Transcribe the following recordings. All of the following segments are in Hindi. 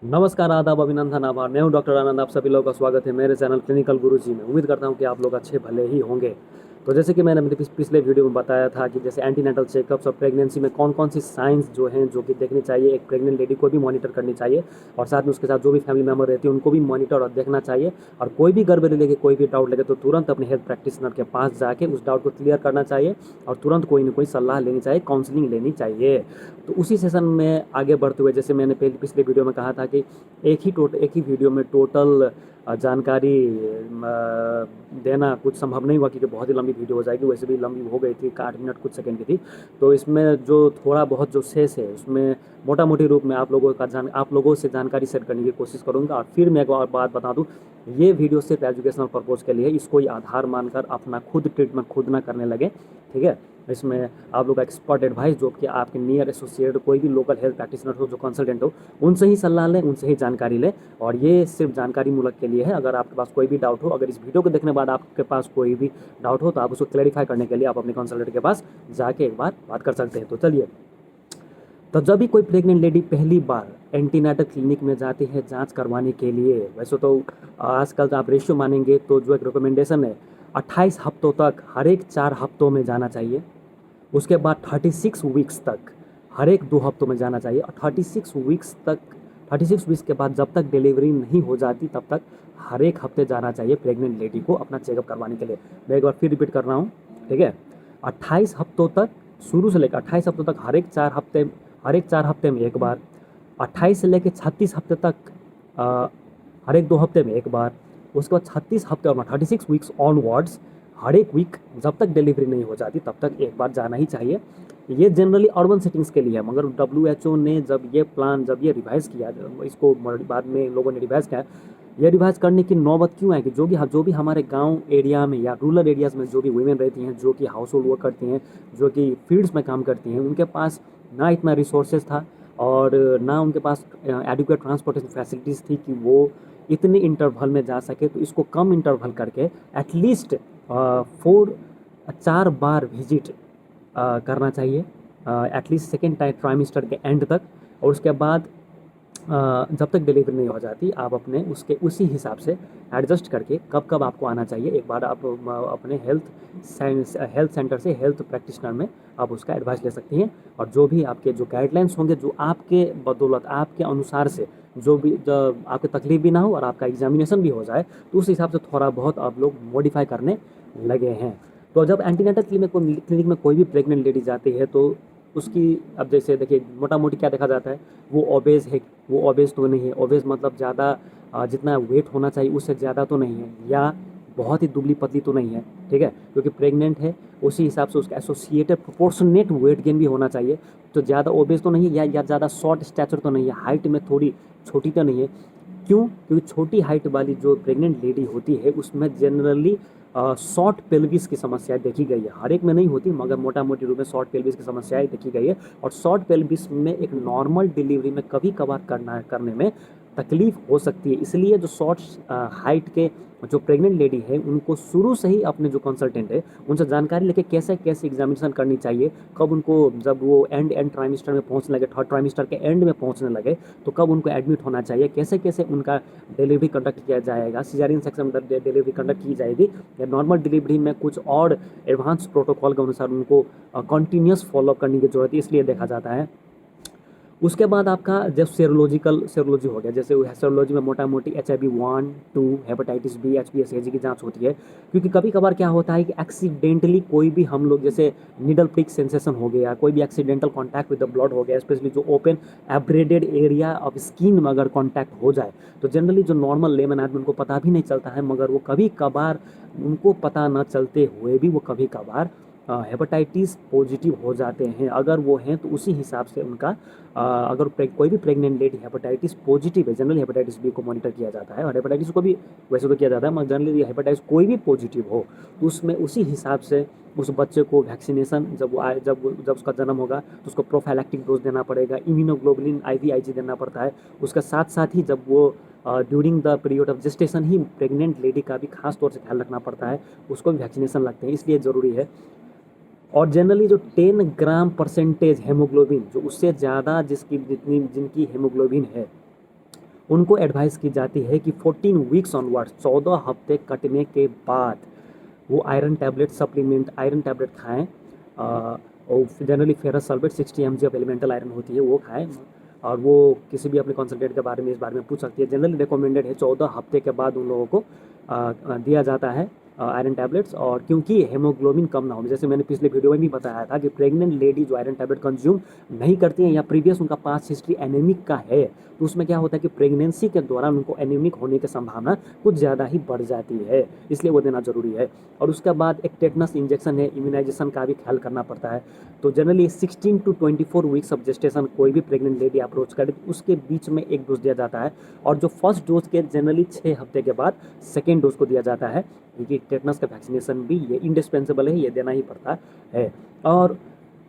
नमस्कार, आदाब, अभिनंदन, आभार। मैं हूं डॉक्टर आनंद। आप सभी लोगों का स्वागत है मेरे चैनल क्लिनिकल गुरुजी में। उम्मीद करता हूं कि आप लोग अच्छे भले ही होंगे। तो जैसे कि मैंने मेरे पिछले वीडियो में बताया था कि जैसे एंटीनेटल चेकअप्स और प्रेगनेंसी में कौन कौन सी साइंस जो हैं जो कि देखनी चाहिए, एक प्रेग्नेंट लेडी को भी मॉनिटर करनी चाहिए और साथ में उसके साथ जो भी फैमिली मेम्बर रहती है उनको भी मॉनिटर और देखना चाहिए। और कोई भी गर्भ लेके कोई भी डाउट लगे तो तुरंत अपने हेल्थ प्रैक्टिशनर के पास जाके उस डाउट को क्लियर करना चाहिए और तुरंत कोई ना कोई सलाह लेनी चाहिए, काउंसलिंग लेनी चाहिए। तो उसी सेशन में आगे बढ़ते हुए जैसे मैंने पिछले वीडियो में कहा था कि एक ही वीडियो में टोटल जानकारी देना कुछ संभव नहीं हुआ क्योंकि बहुत ही लंबी वीडियो हो जाएगी। वैसे भी लंबी हो गई थी, 8 मिनट कुछ सेकंड की थी। तो इसमें जो थोड़ा बहुत जो शेष है उसमें मोटा मोटी रूप में आप लोगों से जानकारी शेयर करने की कोशिश करूंगा। और फिर मैं एक और बात बता दूं, ये वीडियो सिर्फ एजुकेशनल पर्पज़ के लिए है। इसको ही आधार मानकर अपना खुद ट्रीटमेंट खुद ना करने लगे, ठीक है। इसमें आप लोग का एक्सपर्ट एडवाइस जो कि आपके नियर एसोसिएट कोई भी लोकल हेल्थ प्रैक्टिशनर हो, जो कंसल्टेंट हो, उनसे ही सलाह लें, उनसे ही जानकारी लें। और ये सिर्फ जानकारी मूलक के लिए है। अगर आपके पास कोई भी डाउट हो, अगर इस वीडियो को देखने बाद आपके पास कोई भी डाउट हो तो आप उसको क्लैरिफाई करने के लिए आप अपने कंसल्टेंट के पास जाके एक बार बात कर सकते हैं। तो चलिए, तो जब भी कोई प्रेग्नेंट लेडी पहली बार एंटीनेटल क्लिनिक में जाती है जांच करवाने के लिए, वैसे तो आजकल आप रेशियो मानेंगे तो जो एक रिकमेंडेशन है 28 हफ्तों तक हर एक 4 हफ्तों में जाना चाहिए। उसके बाद 36 वीक्स तक हर एक 2 हफ्तों में जाना चाहिए। और 36 वीक्स के बाद जब तक डिलीवरी नहीं हो जाती तब तक हर एक हफ्ते जाना चाहिए प्रेग्नेंट लेडी को अपना चेकअप करवाने के लिए। मैं एक बार फिर रिपीट कर रहा हूँ, ठीक है। 28 हफ्तों तक, शुरू से लेकर 28 हफ्तों तक हर एक 4 हफ्ते में एक बार, 28 से लेकर 36 हफ्ते तक हर एक 2 हफ्ते में एक बार, उसके बाद 36 हफ्ते और 36 वीक्स ऑनवर्ड्स हर एक वीक जब तक डिलीवरी नहीं हो जाती तब तक एक बार जाना ही चाहिए। ये जनरली अर्बन सेटिंग्स के लिए है, मगर WHO ने जब ये रिवाइज़ किया, इसको बाद में लोगों ने रिवाइज़ किया। ये रिवाइज़ करने की नौबत क्यों है कि जो भी हमारे गांव एरिया में या रूरल एरियाज़ में जो भी वुमेन रहती हैं, जो कि हाउस होल्ड वर्क करती हैं, जो कि फील्ड्स में काम करती हैं, उनके पास ना इतना रिसोर्सेज था और ना उनके पास एडिक्वेट ट्रांसपोर्टेशन फैसिलिटीज़ थी कि वो इतने इंटरवल में जा सके। तो इसको कम इंटरवल करके एटलीस्ट 4 बार विजिट करना चाहिए एटलीस्ट सेकेंड ट्राइमेस्टर के एंड तक। और उसके बाद जब तक डिलीवरी नहीं हो जाती आप अपने उसी हिसाब से एडजस्ट करके कब कब आपको आना चाहिए एक बार आप अपने हेल्थ सेंटर से हेल्थ प्रैक्टिशनर में आप उसका एडवाइस ले सकती हैं। और जो भी आपके जो गाइडलाइंस होंगे, जो आपके बदौलत आपके अनुसार से जो आपको तकलीफ भी ना हो और आपका एग्जामिनेशन भी हो जाए, तो उस हिसाब से थोड़ा बहुत आप लोग मॉडिफाई करने लगे हैं। तो जब एंटीनेटल क्लिनिक में कोई भी प्रेग्नेंट लेडी जाती है तो उसकी, अब जैसे देखिए मोटा मोटी क्या देखा जाता है, वो ओबेज है, वो ओबेज तो नहीं है। ओबेज मतलब ज़्यादा जितना वेट होना चाहिए उससे ज़्यादा तो नहीं है, या बहुत ही दुबली पतली तो नहीं है, ठीक है। क्योंकि प्रेग्नेंट है उसी हिसाब से उसका एसोसिएटेड प्रोपोर्शनेट वेट गेन भी होना चाहिए। तो ज़्यादा ओबेज तो नहीं है या ज़्यादा शॉर्ट स्टैचर तो नहीं है, हाइट में थोड़ी छोटी तो नहीं है। क्यों? क्योंकि छोटी हाइट वाली जो प्रेग्नेंट लेडी होती है उसमें जनरली शॉर्ट पेल्विस की समस्याएं देखी गई है। हर एक में नहीं होती मगर मोटा मोटी रूप में शॉर्ट पेल्विस की समस्याएं देखी गई है। और शॉर्ट पेल्विस में एक नॉर्मल डिलीवरी में कभी कभार करने में तकलीफ हो सकती है। इसलिए जो शॉर्ट हाइट के जो प्रेग्नेंट लेडी है उनको शुरू से ही अपने जो कंसल्टेंट है उनसे जानकारी लेके कैसे कैसे एग्जामिनेशन करनी चाहिए, कब उनको, जब वो एंड ट्राइमेस्टर में पहुंचने लगे, थर्ड ट्राइमेस्टर के एंड में पहुंचने लगे, तो कब उनको एडमिट होना चाहिए, कैसे कैसे उनका डिलीवरी कंडक्ट किया जाएगा, सीजारियन सेक्शन में डिलीवरी कंडक्ट की जाएगी या नॉर्मल डिलीवरी में कुछ और एडवांस प्रोटोकॉल के अनुसार उनको कंटिन्यूस फॉलोअप करने की जरूरत है, इसलिए देखा जाता है। उसके बाद आपका जब सेरोलॉजी हो गया, जैसे सेरोलॉजी में मोटा मोटी HIV 1, 2, हेपेटाइटिस बी, HPSAG की जांच होती है। क्योंकि कभी कभार क्या होता है कि एक्सीडेंटली कोई भी हम लोग, जैसे नीडल प्रिक सेंसेशन हो गया, कोई भी accidental contact with the blood हो गया, स्पेशली जो ओपन एब्रेडेड एरिया ऑफ स्किन में अगर कॉन्टैक्ट हो जाए तो जनरली जो नॉर्मल लेमन आदमी उनको पता भी नहीं चलता है, मगर वो कभी कभार, उनको पता न चलते हुए भी वो कभी कभार हेपेटाइटिस पॉजिटिव हो जाते हैं। अगर वो हैं तो उसी हिसाब से उनका अगर कोई भी प्रेग्नेंट लेडी हेपेटाइटिस पॉजिटिव है, जनरली हेपेटाइटिस बी को मॉनिटर किया जाता है और हेपेटाइटिस को भी वैसे तो किया जाता है, मगर जनरली हेपेटाइटिस कोई भी पॉजिटिव हो तो उसमें उसी हिसाब से उस बच्चे को वैक्सीनेशन जब उसका जन्म होगा तो उसको प्रोफाइलैक्टिक डोज देना पड़ेगा, इम्यूनोग्लोबुलिन IVIG देना पड़ता है। उसके साथ साथ ही जब वो during the period of gestation he pregnant lady का भी खास तौर से ख्याल रखना पड़ता है, उसको भी वैक्सीनेशन लगते हैं, इसलिए ज़रूरी है। और जनरली जो 10 ग्राम परसेंटेज हेमोग्लोबिन, जो उससे ज़्यादा जिनकी हेमोग्लोबिन है उनको एडवाइस की जाती है कि 14 वीक्स ऑनवर्ड्स, 14 हफ्ते कटने के बाद वो iron tablet supplement iron tablet खाएं, और generally ferrous sulphate 60 mg of elemental iron होती है वो खाएं। और वो किसी भी अपने कंसल्टेंट के बारे में इस बारे में पूछ सकती है। जनरली रिकमेंडेड है 14 हफ्ते के बाद उन लोगों को दिया जाता है आयरन टैबलेट्स। और क्योंकि हेमोग्लोबिन कम ना हो, जैसे मैंने पिछले वीडियो में भी बताया था कि प्रेग्नेंट लेडी जो आयरन टैबलेट कंज्यूम नहीं करती हैं या प्रीवियस उनका पास्ट हिस्ट्री एनीमिक का है, तो उसमें क्या होता है कि प्रेगनेंसी के दौरान उनको एनीमिक होने की संभावना कुछ ज़्यादा ही बढ़ जाती है, इसलिए वो देना ज़रूरी है। और उसके बाद एक टेटनस इंजेक्शन है, इम्यूनाइजेशन का भी ख्याल करना पड़ता है। तो generally 16 to 24 weeks of gestation कोई भी प्रेग्नेंट लेडी अप्रोच करे तो उसके बीच में एक डोज दिया जाता है, और जो फर्स्ट डोज के जनरली 6 हफ्ते के बाद सेकेंड डोज को दिया जाता है, क्योंकि टेटनस का वैक्सीनेशन भी ये इंडिस्पेंसेबल है, ये देना ही पड़ता है। और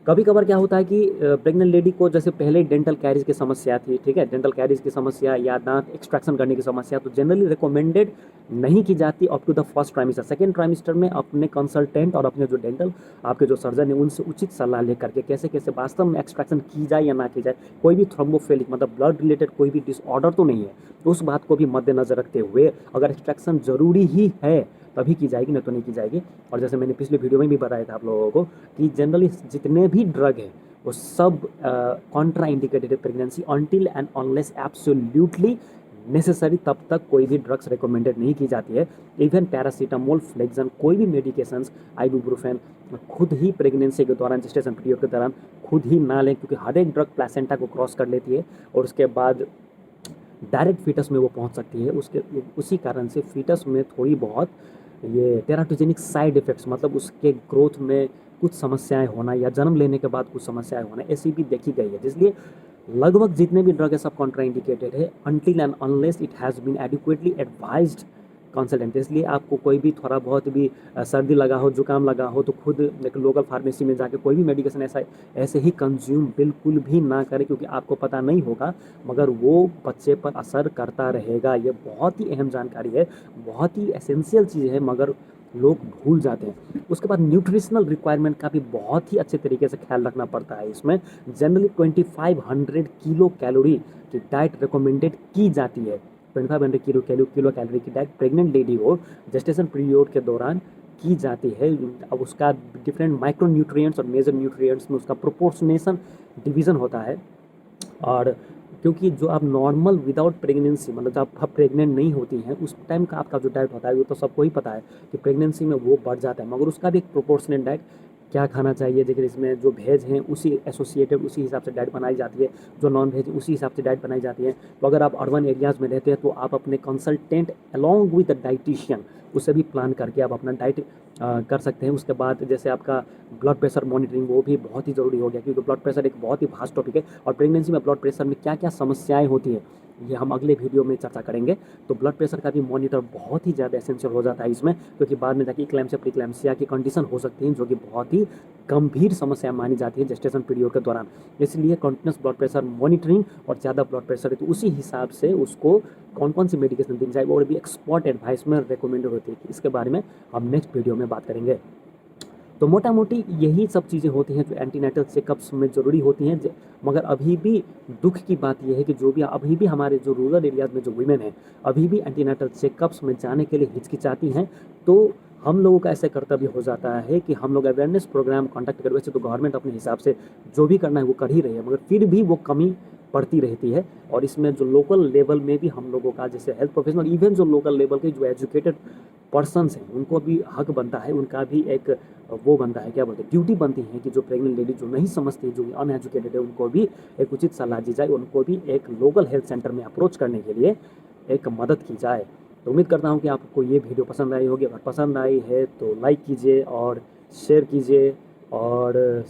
कभी कभार क्या होता है कि प्रेग्नेंट लेडी को जैसे पहले डेंटल कैरीज की समस्या थी, ठीक है, डेंटल कैरीज की समस्या या दांत एक्सट्रैक्शन करने की समस्या, तो जनरली रिकमेंडेड नहीं की जाती up to the first trimester. Second trimester में अपने कंसल्टेंट और अपने जो डेंटल आपके जो सर्जन है उनसे उचित सलाह लेकर के कैसे कैसे वास्तव में एक्सट्रैक्शन की जाए या ना की जाए, कोई भी थ्रोम्बोफिलिक मतलब ब्लड रिलेटेड कोई भी डिसऑर्डर तो नहीं है, तो उस बात को भी मद्देनजर रखते हुए अगर एक्सट्रैक्शन जरूरी ही है तभी की जाएगी, नहीं तो नहीं की जाएगी। और जैसे मैंने पिछले वीडियो में भी बताया था आप लोगों को कि जनरली जितने भी ड्रग है वो सब Contra indicated pregnancy until and unless absolutely necessary, तब तक कोई भी ड्रग्स रिकमेंडेड नहीं की जाती है। इवन पैरासीटामोल, फ्लेक्सन, कोई भी मेडिकेशंस, आइबुप्रोफेन खुद ही प्रेगनेंसी के दौरान, जेस्टेशन पीरियड के दौरान खुद ही ना लें, क्योंकि हर एक ड्रग प्लेसेंटा को क्रॉस कर लेती है और उसके बाद डायरेक्ट फीटस में वो पहुंच सकती है। उसी कारण से फीटस में थोड़ी बहुत ये टेराटोजेनिक साइड इफ़ेक्ट्स, मतलब उसके ग्रोथ में कुछ समस्याएं होना या जन्म लेने के बाद कुछ समस्याएं होना, ऐसी भी देखी गई है। इसलिए लगभग जितने भी ड्रग है सब कॉन्ट्राइंडिकेटेड है until and unless it has been adequately advised consultant. इसलिए आपको कोई भी थोड़ा बहुत भी सर्दी लगा हो, जुकाम लगा हो, तो खुद एक लोकल फार्मेसी में जाके कोई भी मेडिकेशन ऐसे ही कंज्यूम बिल्कुल भी ना करें, क्योंकि आपको पता नहीं होगा मगर वो बच्चे पर असर करता रहेगा। ये बहुत ही अहम जानकारी है, बहुत ही एसेंशियल चीज़ है, मगर लोग भूल जाते हैं। उसके बाद न्यूट्रिशनल रिक्वायरमेंट का भी बहुत ही अच्छे तरीके से ख्याल रखना पड़ता है। इसमें जनरली 2500 किलो कैलोरी की डाइट रिकमेंडेड की जाती है। 2500 किलो कैलोरी की डाइट प्रेग्नेंट लेडी को जेस्टेशन पीरियड के दौरान की जाती है। अब उसका डिफरेंट माइक्रो न्यूट्रिएंट्स और मेजर न्यूट्रिएंट्स में उसका प्रोपोर्शनेशन डिवीज़न होता है। और क्योंकि जो आप नॉर्मल विदाउट प्रेगनेंसी, मतलब जब आप प्रेग्नेंट नहीं होती हैं उस टाइम का आपका जो डाइट होता है वो तो सबको ही पता है कि प्रेगनेंसी में वो बढ़ जाता है, मगर उसका भी एक प्रोपोर्शनेट डाइट क्या खाना चाहिए, देखिए इसमें जो वेज हैं उसी एसोसिएटेड उसी हिसाब से डाइट बनाई जाती है, जो नॉन वेज उसी हिसाब से डाइट बनाई जाती है। तो अगर आप अर्बन एरियाज़ में रहते हैं तो आप अपने consultant along with the dietitian उसे भी प्लान करके आप अपना डाइट कर सकते हैं। उसके बाद जैसे आपका ब्लड प्रेशर मॉनिटरिंग वो भी बहुत ही ज़रूरी हो गया, क्योंकि ब्लड प्रेशर एक बहुत ही वास्ट टॉपिक है और प्रेगनेंसी में ब्लड प्रेशर में क्या क्या समस्याएं होती हैं ये हम अगले वीडियो में चर्चा करेंगे। तो ब्लड प्रेशर का भी मॉनिटर बहुत ही ज़्यादा एसेंशियल हो जाता है इसमें, क्योंकि बाद में जाके इक्लैम्सिया प्रीक्लैम्सिया की कंडीशन हो सकती है जो कि बहुत ही गंभीर समस्या मानी जाती है जेस्टेशन पीरियड के दौरान। इसलिए कंटिन्यूस ब्लड प्रेशर मॉनिटरिंग और ज़्यादा ब्लड प्रेशर है तो उसी हिसाब से उसको कौन कौन सी मेडिकेशन दी जाए वो भी एक्सपर्ट एडवाइस में रिकमेंडेड होती है। इसके बारे में हम नेक्स्ट वीडियो में बात करेंगे। तो मोटा मोटी यही सब चीज़ें होती हैं जो एंटीनेटल चेकअप्स में ज़रूरी होती हैं। मगर अभी भी दुख की बात यह है कि जो भी अभी भी हमारे जो रूरल एरियाज़ में जो वुमेन हैं अभी भी एंटीनेटल चेकअप्स में जाने के लिए हिचकिचाती हैं। तो हम लोगों का ऐसा कर्तव्य हो जाता है कि हम लोग अवेयरनेस प्रोग्राम कॉन्डक्ट करें। वैसे तो गवर्नमेंट अपने हिसाब से जो भी करना है वो कर ही रही है, मगर फिर भी वो कमी पड़ती रहती है। और इसमें जो लोकल लेवल में भी हम लोगों का जैसे हेल्थ प्रोफेशनल, इवन जो लोकल लेवल के जो एजुकेटेड पर्सनस हैं उनको भी हक बनता है, उनका भी एक वो बनता है, क्या बोलते हैं, ड्यूटी बनती है कि जो प्रेग्नेंट लेडी जो नहीं समझती, जो अनएजुकेटेड है, उनको भी एक उचित सलाह दी जाए, उनको भी एक लोकल हेल्थ सेंटर में अप्रोच करने के लिए एक मदद की जाए। तो उम्मीद करता हूँ कि आपको ये वीडियो पसंद आई होगी। अगर पसंद आई है तो लाइक कीजिए और शेयर कीजिए, और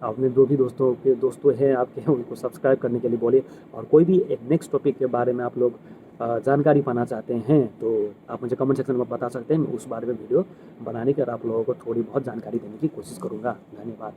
अपने जो भी दोस्तों हैं आपके उनको सब्सक्राइब करने के लिए बोलिए। और कोई भी एक नेक्स्ट टॉपिक के बारे में आप लोग जानकारी पाना चाहते हैं तो आप मुझे कमेंट सेक्शन में बता सकते हैं, मैं उस बारे में वीडियो बनाने के और आप लोगों को थोड़ी बहुत जानकारी देने की कोशिश करूँगा। धन्यवाद।